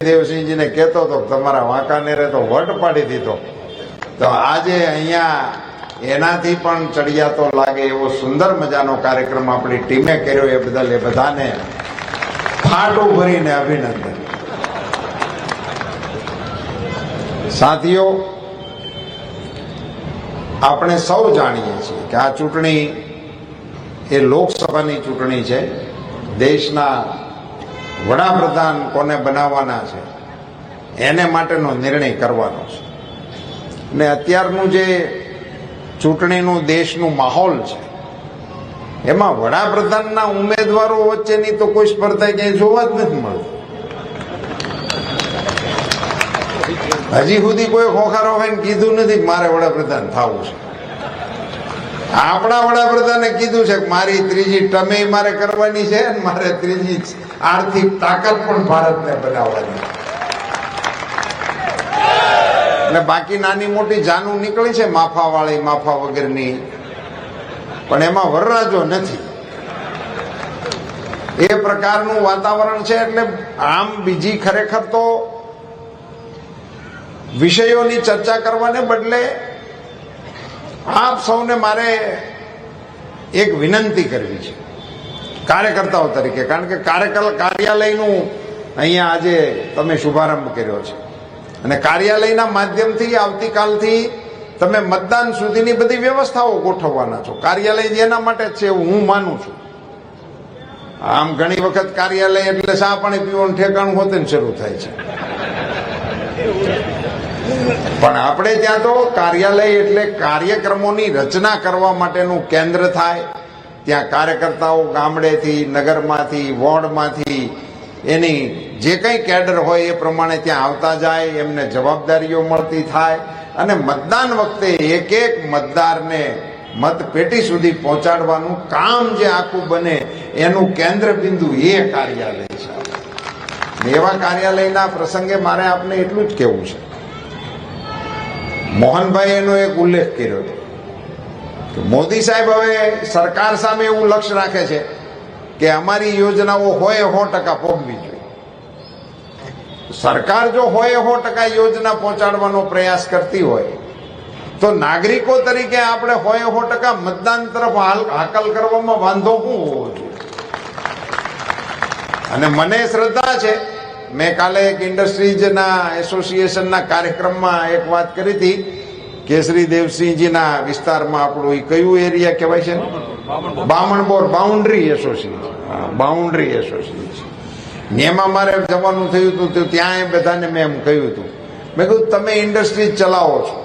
દેવસિંહજીને કહેતો હતો તમારા વાંકાનેરે તો વટ પાડી દીધો, તો આજે અહીંયા એનાથી પણ ચડિયાતો લાગે એવો સુંદર મજાનો કાર્યક્રમ આપણી ટીમે કર્યો. એ બદલ એ બધાને ફાટું ભરીને અભિનંદન. સાથીઓ, આપણે સૌ જાણીએ છીએ કે આ ચૂંટણી એ લોકસભાની ચૂંટણી છે. દેશના વડાપ્રધાન કોને બનાવવાના છે એને માટેનો નિર્ણય કરવાનો છે. ને અત્યારનું જે ચૂંટણીનું દેશનું માહોલ છે એમાં વડાપ્રધાનના ઉમેદવારો વચ્ચેની તો કોઈ સ્પર્ધા ક્યાંય જોવા જ નથી મળતી. હજી સુધી કોઈ ખોખારો હોય ને કીધું નથી કે મારે વડાપ્રધાન થવું છે. આપણા વડાપ્રધાને કીધું છે કે મારી ત્રીજી ટર્મ મારે કરવાની છે અને મારે ત્રીજી આર્થિક તાકાત પણ ભારતને બનાવવાની. એટલે બાકી નાની મોટી જાનું નીકળી છે, માફા વાળી માફા વગરની, પણ એમાં વરરાજો નથી. એ પ્રકારનું વાતાવરણ છે. એટલે આમ બીજી ખરેખર તો વિષયોની ચર્ચા કરવાને બદલે આપ સૌને મારે એક વિનંતી કરવી છે કાર્યકર્તાઓ તરીકે. કારણ કે કાર્યાલયનું અહીંયા આજે તમે શુભારંભ કર્યો છે અને કાર્યાલયના માધ્યમથી આવતીકાલથી તમે મતદાન સુધીની બધી વ્યવસ્થાઓ ગોઠવવાના છો. કાર્યાલય જેના માટે જ છે એવું હું માનું છું. આમ ઘણી વખત કાર્યાલય એટલે ચા પાણી પીવાનું ઠેકાણું હોતે ને શરૂ થાય છે, પણ આપણે ત્યાં તો કાર્યાલય એટલે કાર્યક્રમોની રચના કરવા માટેનું કેન્દ્ર થાય. ત્યાં કાર્યકર્તાઓ ગામડેથી, નગરમાંથી, વોર્ડમાંથી એની જે કંઈ કેડર હોય એ પ્રમાણે ત્યાં આવતા જાય, એમને જવાબદારીઓ મળતી થાય અને મતદાન વખતે એક એક મતદારને મતપેટી સુધી પહોંચાડવાનું કામ જે આખું બને એનું કેન્દ્ર બિંદુ એ કાર્યાલય છે. એવા કાર્યાલયના પ્રસંગે મારે આપને એટલું જ કહેવું છે. મોહનભાઈ એનો એક ઉલ્લેખ કર્યો હતો કે મોદી સાહેબ હવે સરકાર સામે એવું લક્ષ્ય રાખે છે કે અમારી યોજનાઓ 100% પહોંચવી જોઈએ. સરકાર જો 100% યોજના પહોંચાડવાનો પ્રયાસ કરતી હોય તો નાગરિકો તરીકે આપણે 100% મતદાન તરફ હાકલ કરવામાં વાંધો શું હોવો જોઈએ? અને મને શ્રદ્ધા છે, મેં કાલે એક ઇન્ડસ્ટ્રીઝના એસોસિએશનના કાર્યક્રમમાં એક વાત કરી હતી કે શ્રી દેવસિંહજીના વિસ્તારમાં આપણું એ કયું એરિયા કહેવાય છે? Bamanbor boundary association. Boundary association. એમાં મારે જવાનું થયું હતું તો ત્યાં બધાને મેં એમ કહ્યું હતું, મેં કહ્યું તમે ઇન્ડસ્ટ્રીઝ ચલાવો છો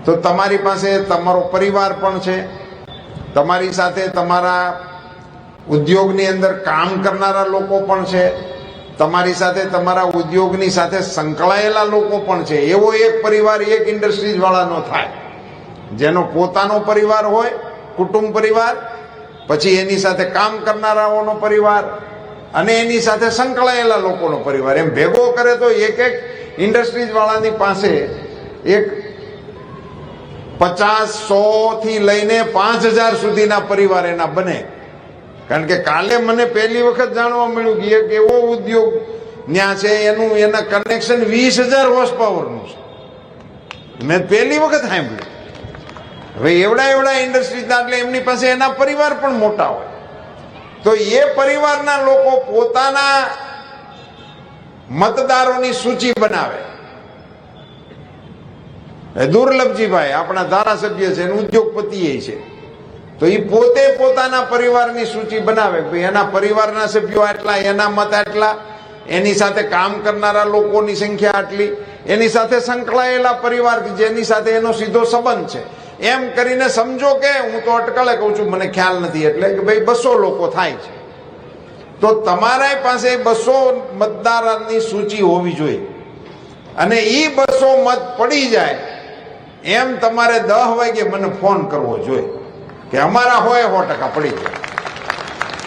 તો તમારી પાસે તમારો પરિવાર પણ છે, તમારી સાથે તમારા ઉદ્યોગની અંદર કામ કરનારા લોકો પણ છે, તમારી સાથે તમારા ઉદ્યોગની સાથે સંકળાયેલા લોકો પણ છે. એવો એક પરિવાર એક ઇન્ડસ્ટ્રીઝ વાળાનો થાય જેનો પોતાનો પરિવાર હોય, કુટુંબ પરિવાર, પછી એની સાથે કામ કરનારાઓનો પરિવાર અને એની સાથે સંકળાયેલા લોકોનો પરિવાર, એમ ભેગો કરે તો એક એક ઇન્ડસ્ટ્રીઝ વાળાની પાસે એક 50-100 થી લઈને 5000 સુધીના પરિવાર એના બને. કારણ કે કાલે મને પહેલી વખત જાણવા મળ્યું કે એક એવો ઉદ્યોગ ત્યાં છે એના કનેક્શન 20,000 હોર્સ પાવરનું છે. મેં પહેલી વખત સાંભળ્યું. હવે એવડા ઇન્ડસ્ટ્રીઝના એટલે એમની પાસે એના પરિવાર પણ મોટા હોય તો એ પરિવારના લોકો પોતાના મતદારોની સૂચિ બનાવે. દુર્લભજીભાઈ આપણા ધારાસભ્ય છે, ઉદ્યોગપતિ છે, તો એ પોતે પોતાના પરિવારની સૂચિ બનાવે. ભાઈ એના પરિવારના સભ્યો આટલા, એના મત આટલા, એની સાથે કામ કરનારા લોકોની સંખ્યા આટલી, એની સાથે સંકળાયેલા પરિવાર જેની સાથે એનો સીધો સંબંધ છે, એમ કરીને સમજો કે હું તો અટકળે કહું છું, મને ખ્યાલ નથી, એટલે કે ભાઈ 200 લોકો થાય છે. તો તમારા પાસે 200 મતદારોની સૂચિ હોવી જોઈએ અને એ 200 મત પડી જાય એમ તમારે 10 વાગે મને ફોન કરવો જોઈએ કે અમારા 100% પડી જાય.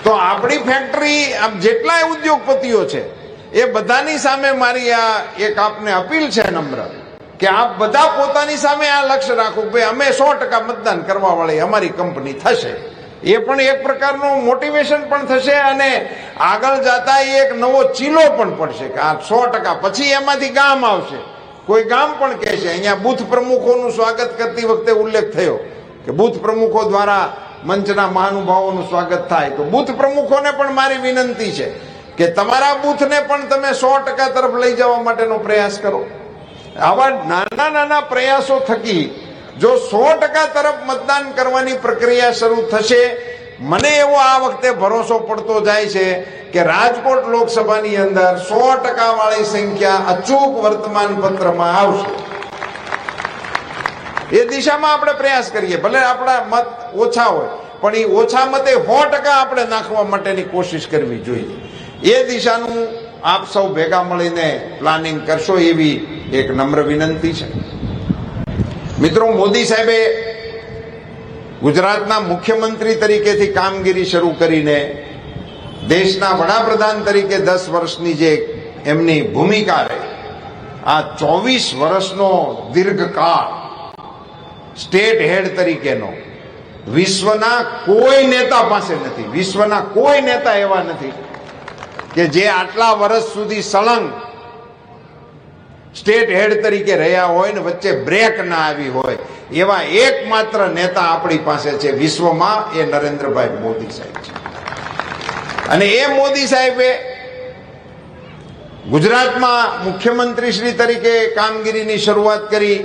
તો આપણી ફેક્ટરી જેટલાય ઉદ્યોગપતિઓ છે એ બધાની સામે મારી આ એક આપને અપીલ છે નમ્ર કે આપ બધા પોતાની સામે આ લક્ષ્ય રાખો, ભાઈ અમે 100% મતદાન કરવા વાળી અમારી કંપની થશે. એ પણ એક પ્રકારનું મોટિવેશન પણ થશે અને આગળ જતા એક નવો ચીલો પણ પડશે કે આ 100%. પછી એમાંથી ગામ આવશે, કોઈ ગામ પણ કહેશે. અહીંયા બુથ પ્રમુખોનું સ્વાગત કરતી વખતે ઉલ્લેખ થયો કે બુથ પ્રમુખો દ્વારા મંચના મહાનુભાવોનું સ્વાગત થાય. તો બુથ પ્રમુખોને પણ મારી વિનંતી છે કે તમારા બુથને પણ તમે 100% તરફ લઈ જવા માટેનો પ્રયાસ કરો. આવા નાના નાના પ્રયાસો થકી જો 100% તરફ મતદાન કરવાની પ્રક્રિયા શરૂ થશે, મને એવો આ વખતે ભરોસો પડતો જાય છે કે રાજકોટ લોકસભાની અંદર 100% વાળી સંખ્યા અચૂક વર્તમાન પત્રમાં આવશે. એ દિશામાં આપણે પ્રયાસ કરીએ. ભલે આપણા મત ઓછા હોય પણ એ ઓછા મતે 100% આપણે નાખવા માટેની કોશિશ કરવી જોઈએ. એ દિશાનું આપ સૌ ભેગા મળીને પ્લાનિંગ કરશો એવી એક નમ્ર વિનંતી છે. મિત્રો, મોદી સાહેબે ગુજરાતના મુખ્યમંત્રી તરીકેથી કામગીરી શરૂ કરીને દેશના વડાપ્રધાન તરીકે 10 વર્ષની જે એમની ભૂમિકા રહી, આ 24 વર્ષનો દીર્ઘકાળ સ્ટેટ હેડ તરીકેનો વિશ્વના કોઈ નેતા પાસે નથી. વિશ્વના કોઈ નેતા એવા નથી કે જે આટલા વર્ષ સુધી સળંગ સ્ટેટ હેડ તરીકે રહ્યા હોય ને વચ્ચે બ્રેક ના આવી હોય. એવા એકમાત્ર નેતા આપણી પાસે છે વિશ્વમાં, એ નરેન્દ્રભાઈ મોદી સાહેબ છે. અને એ મોદી સાહેબે ગુજરાતમાં મુખ્યમંત્રી શ્રી તરીકે કામગીરીની શરૂઆત કરી.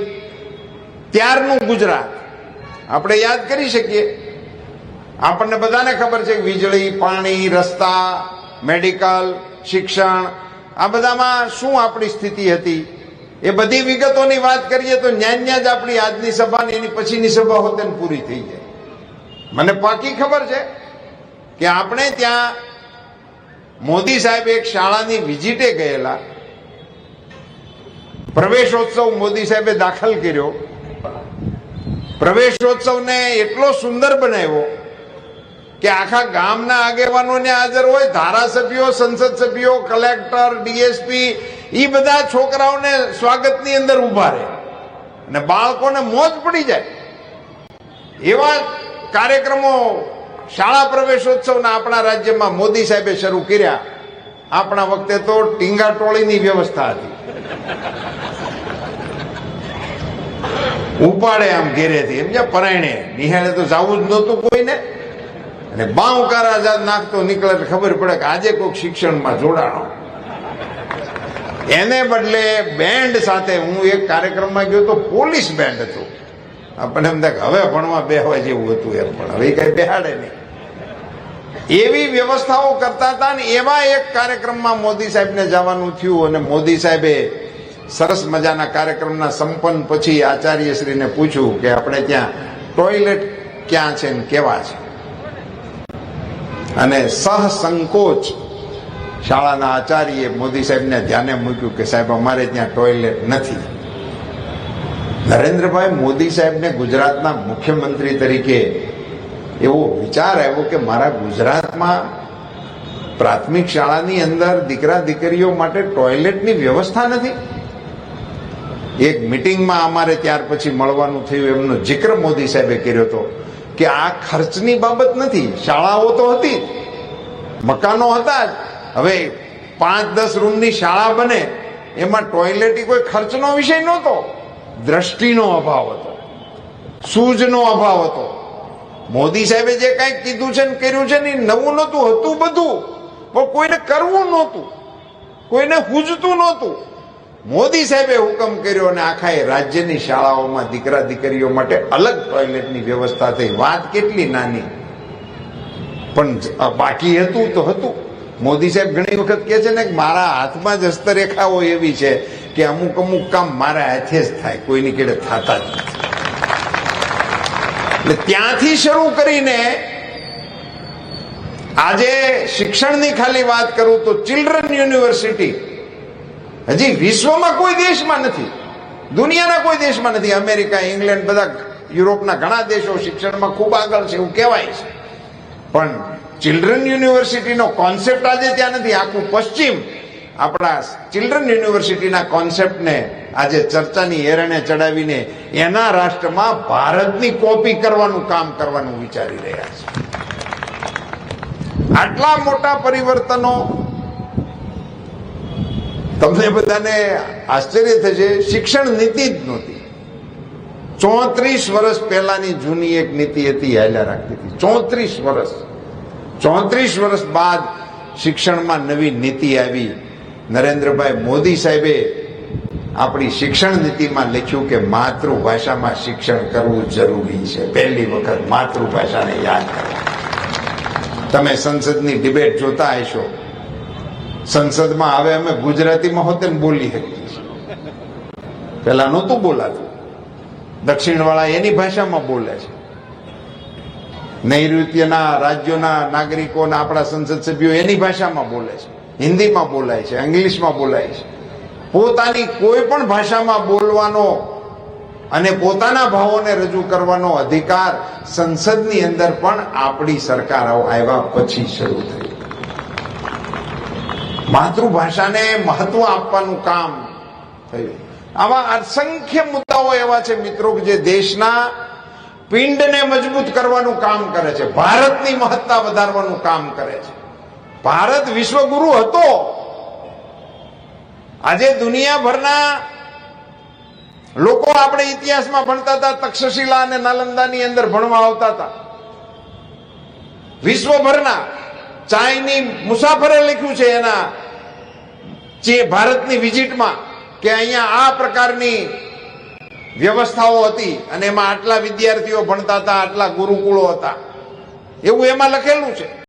ત્યારનું ગુજરાત આપણે યાદ કરી શકીએ. આપણને બધાને ખબર છે કે વીજળી, પાણી, રસ્તા, મેડિકલ, શિક્ષણ, આ બધામાં શું આપણી સ્થિતિ હતી એ બધી વિગતોની વાત કરીએ તો ન્યા જ આપણી આજની સભા ને એની પછીની સભા હોતે પૂરી થઈ જાય. મને પાકી ખબર છે કે આપણે ત્યાં મોદી સાહેબ એક શાળાની વિઝિટે ગયેલા. પ્રવેશોત્સવ મોદી સાહેબે દાખલ કર્યો. પ્રવેશોત્સવને એટલો સુંદર બનાવ્યો કે આખા ગામના આગેવાનોને હાજર હોય, ધારાસભ્યો, સંસદ સભ્યો, કલેક્ટર, ડીએસપી, એ બધા છોકરાઓને સ્વાગતની અંદર ઉભા રહે અને બાળકોને મોજ પડી જાય એવા કાર્યક્રમો શાળા પ્રવેશોત્સવના આપણા રાજ્યમાં મોદી સાહેબે શરૂ કર્યા. આપણા વખતે તો ટીંગા ટોળીની વ્યવસ્થા હતી. ઉપાડે આમ ઘેરેથી, એમ પરાયણે નિહાળે તો જવું જ નહોતું કોઈને. અને બાંવકારા નાખતો નીકળે તો ખબર પડે કે આજે કોઈક શિક્ષણમાં જોડાણો. એને બદલે બેન્ડ સાથે, હું એક કાર્યક્રમમાં ગયો તો પોલીસ બેન્ડ હતું. આપણને એમ થાય કે હવે ભણવા બેહવા જેવું હતું એમ, પણ હવે કઈ બેહાડે નહીં. એવી વ્યવસ્થાઓ કરતા હતા ને એવા એક કાર્યક્રમમાં મોદી સાહેબને જવાનું થયું. અને મોદી સાહેબે સરસ મજાના કાર્યક્રમના સંપન્ન પછી આચાર્યશ્રીને પૂછ્યું કે આપણે ત્યાં ટોયલેટ ક્યાં છે ને કેવા છે. અને સહસંકોચ શાળાના આચાર્ય મોદી સાહેબને ધ્યાને મૂક્યું કે સાહેબ અમારે ત્યાં ટોયલેટ નથી. નરેન્દ્રભાઈ મોદી સાહેબને ગુજરાતના મુખ્યમંત્રી તરીકે એવો વિચાર આવ્યો કે મારા ગુજરાતમાં પ્રાથમિક શાળાની અંદર દીકરા દીકરીઓ માટે ટોયલેટની વ્યવસ્થા નથી. એક મિટિંગમાં અમારે ત્યાર પછી મળવાનું થયું, એમનો જિક્ર મોદી સાહેબે કર્યો હતો કે આ ખર્ચની બાબત નથી. શાળાઓ તો હતી, મકાનો હતા જ. હવે 5-10 રૂમની શાળા બને એમાં ટોયલેટ કોઈ ખર્ચનો વિષય નહોતો. દ્રષ્ટિનો અભાવ હતો, સૂઝનો અભાવ હતો. મોદી સાહેબે જે કાંઈક કીધું છે ને કર્યું છે ને નવું નહોતું, હતું બધું, પણ કોઈને કરવું નહોતું, કોઈને હુજતું નહોતું. મોદી સાહેબે હુકમ કર્યો અને આખા રાજ્યની શાળાઓમાં દીકરા દીકરીઓ માટે અલગ ટોયલેટની વ્યવસ્થા થઈ. વાત કેટલી નાની, પણ બાકી હતું તો હતું. મોદી સાહેબ ઘણી વખત કહે છે ને કે મારા હાથમાં જ હસ્તરેખાઓ એવી છે કે અમુક અમુક કામ મારા હાથે જ થાય, કોઈની કેડે થતા જ નથી. એટલે ત્યાંથી શરૂ કરીને આજે શિક્ષણની ખાલી વાત કરું તો ચિલ્ડ્રન યુનિવર્સિટી હજી વિશ્વમાં કોઈ દેશમાં નથી, દુનિયાના કોઈ દેશમાં નથી. અમેરિકા, ઇંગ્લેન્ડ, બધા યુરોપના ઘણા દેશો શિક્ષણમાં ખૂબ આગળ છે એવું કહેવાય છે, પણ ચિલ્ડ્રન યુનિવર્સિટીનો કોન્સેપ્ટ આજે ત્યાં નથી. આખું પશ્ચિમ આપણા ચિલ્ડ્રન યુનિવર્સિટીના કોન્સેપ્ટને આજે ચર્ચાની એરણે ચડાવીને એના રાષ્ટ્રમાં ભારતની કોપી કરવાનું કામ કરવાનું વિચારી રહ્યા છે. આટલા મોટા પરિવર્તનો તમને બધાને આશ્ચર્ય થશે, શિક્ષણ નીતિ જ નહોતી. 34 વર્ષ પહેલાની જૂની એક નીતિ હતી, હાલ્યા રાખતી હતી. 34 વર્ષ બાદ શિક્ષણમાં નવી નીતિ આવી. નરેન્દ્રભાઈ મોદી સાહેબે આપણી શિક્ષણ નીતિમાં લખ્યું કે માતૃભાષામાં શિક્ષણ કરવું જરૂરી છે. પહેલી વખત માતૃભાષાને યાદ કરવા. તમે સંસદની ડિબેટ જોતા હશો. સંસદમાં હવે અમે ગુજરાતીમાં હોતે બોલી શકીએ છીએ, પેલા નહોતું બોલાતું. દક્ષિણ વાળા એની ભાષામાં બોલે છે. નૈઋત્યના રાજ્યોના નાગરિકોના આપણા સંસદ સભ્યો એની ભાષામાં બોલે છે, હિન્દીમાં બોલાય છે, ઇંગ્લિશમાં બોલાય છે. પોતાની કોઈ પણ ભાષામાં બોલવાનો અને પોતાના ભાવોને રજૂ કરવાનો અધિકાર સંસદની અંદર પણ આપણી સરકાર આવ્યા પછી શરૂ થયું. માતૃભાષાને મહત્વ આપવાનું કામ થયું. આવા અસંખ્ય મુદ્દાઓ એવા છે મિત્રો કે જે દેશના પિંડને મજબૂત કરવાનું કામ કરે છે, ભારતની મહત્તા વધારવાનું કામ કરે છે. ભારત વિશ્વગુરુ હતો. આજે દુનિયાભરના લોકો આપણે ઇતિહાસમાં ભણતા હતા, તક્ષશિલા અને નાલંદાની અંદર ભણવા આવતા હતા. વિશ્વભરના ચાઇની મુસાફરે લખ્યું છે એના જે ભારતની વિઝિટમાં કે અહીંયા આ પ્રકારની વ્યવસ્થાઓ હતી અને એમાં આટલા વિદ્યાર્થીઓ ભણતા હતા, આટલા ગુરુકુળો હતા, એવું એમાં લખેલું છે.